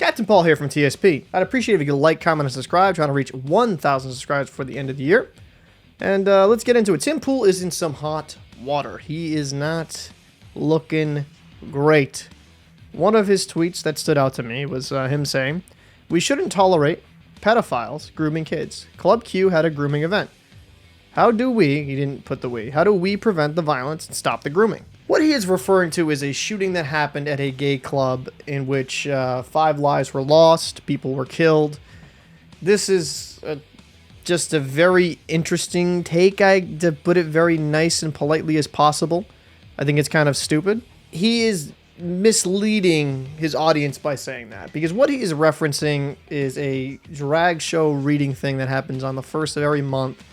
Captain Paul here from TSP. I'd appreciate it if you could like, comment, and subscribe. Trying to reach 1,000 subscribers before the end of the year. And let's get into it. Tim Pool is in some hot water. He is not looking great. One of his tweets that stood out to me was him saying, "We shouldn't tolerate pedophiles grooming kids. Club Q had a grooming event. How do we," he didn't put the we, "how do we prevent the violence and stop the grooming?" What he is referring to is a shooting that happened at a gay club in which 5 lives were lost, people were killed. This is just a very interesting take, to put it very nice and politely as possible. I think it's kind of stupid. He is misleading his audience by saying that, because what he is referencing is a drag show reading thing that happens on the first of every month.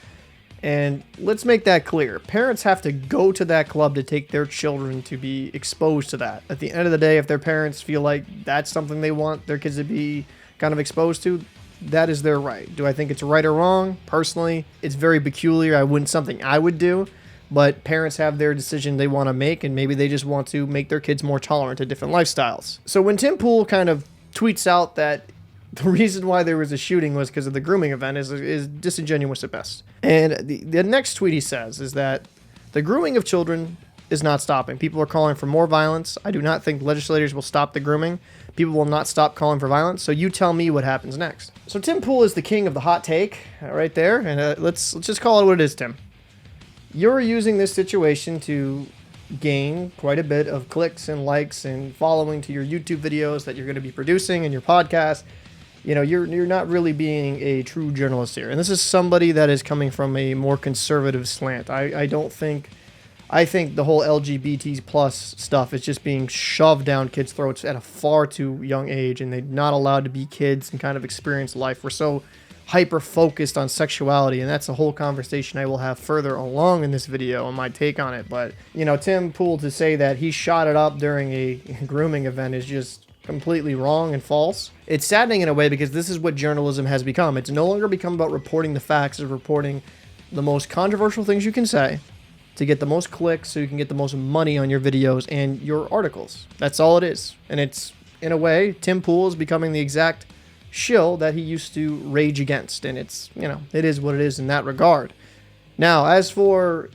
And let's make that clear. Parents have to go to that club to take their children to be exposed to that. At the end of the day, if their parents feel like that's something they want their kids to be kind of exposed to, that is their right. Do I think it's right or wrong? Personally, it's very peculiar. Something I would do. But parents have their decision they want to make, and maybe they just want to make their kids more tolerant to different lifestyles. So when Tim Pool kind of tweets out that the reason why there was a shooting was because of the grooming event is disingenuous at best. And the next tweet he says is that the grooming of children is not stopping. People are calling for more violence. I do not think legislators will stop the grooming. People will not stop calling for violence. So you tell me what happens next. So Tim Pool is the king of the hot take right there. And let's just call it what it is, Tim. You're using this situation to gain quite a bit of clicks and likes and following to your YouTube videos that you're going to be producing and your podcast. You know, you're not really being a true journalist here. And this is somebody that is coming from a more conservative slant. I think the whole LGBT plus stuff is just being shoved down kids' throats at a far too young age, and they're not allowed to be kids and kind of experience life. We're so hyper-focused on sexuality, and that's a whole conversation I will have further along in this video on my take on it. But, you know, Tim Pool to say that he shot it up during a grooming event is just completely wrong and false. It's saddening in a way, because this is what journalism has become. It's no longer become about reporting the facts. It's reporting the most controversial things you can say to get the most clicks so you can get the most money on your videos and your articles. That's all it is. And it's, in a way, Tim Pool is becoming the exact shill that he used to rage against. And it's, you know, it is what it is in that regard. Now, as for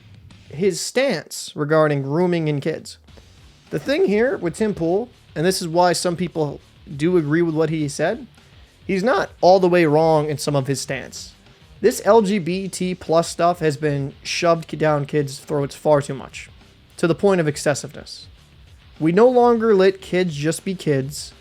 his stance regarding grooming in kids, the thing here with Tim Pool, and this is why some people do agree with what he said, he's not all the way wrong in some of his stance. This LGBT plus stuff has been shoved down kids' throats far too much, to the point of excessiveness. We no longer let kids just be kids.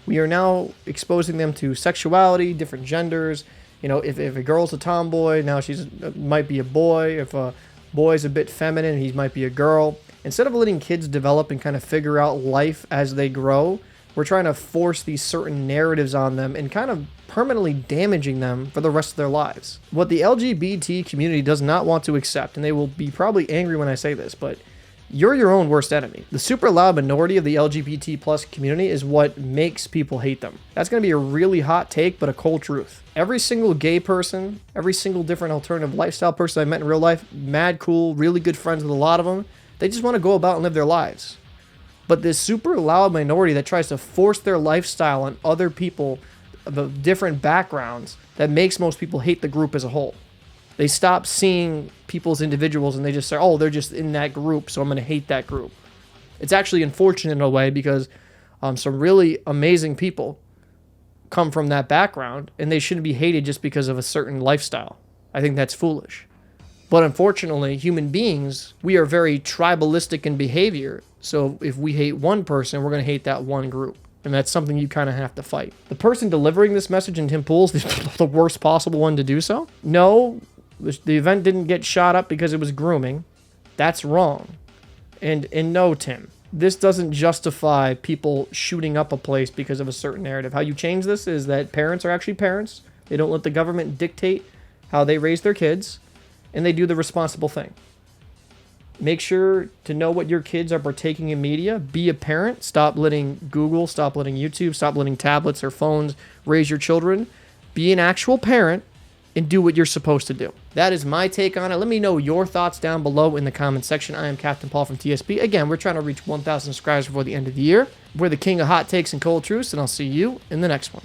We are now exposing them to sexuality, different genders. You know, if a girl's a tomboy, now she's might be a boy. If a boy's a bit feminine, he might be a girl. Instead of letting kids develop and kind of figure out life as they grow, we're trying to force these certain narratives on them and kind of permanently damaging them for the rest of their lives. What the LGBT community does not want to accept, and they will be probably angry when I say this, but you're your own worst enemy. The super loud minority of the LGBT plus community is what makes people hate them. That's going to be a really hot take, but a cold truth. Every single gay person, every single different alternative lifestyle person I met in real life, mad cool, really good friends with a lot of them, they just want to go about and live their lives. But this super loud minority that tries to force their lifestyle on other people of different backgrounds, that makes most people hate the group as a whole. They stop seeing people as individuals, and they just say, oh, they're just in that group, so I'm going to hate that group. It's actually unfortunate in a way, because some really amazing people come from that background, and they shouldn't be hated just because of a certain lifestyle. I think that's foolish. But unfortunately, human beings, we are very tribalistic in behavior. So if we hate one person, we're going to hate that one group. And that's something you kind of have to fight. The person delivering this message in Tim Pool's the worst possible one to do so. No, the event didn't get shot up because it was grooming. That's wrong. And no, Tim, this doesn't justify people shooting up a place because of a certain narrative. How you change this is that parents are actually parents. They don't let the government dictate how they raise their kids. And they do the responsible thing. Make sure to know what your kids are partaking in media. Be a parent. Stop letting Google, stop letting YouTube, stop letting tablets or phones raise your children. Be an actual parent and do what you're supposed to do. That is my take on it. Let me know your thoughts down below in the comment section. I am Captain Paul from TSP. Again, we're trying to reach 1,000 subscribers before the end of the year. We're the king of hot takes and cold truths, and I'll see you in the next one.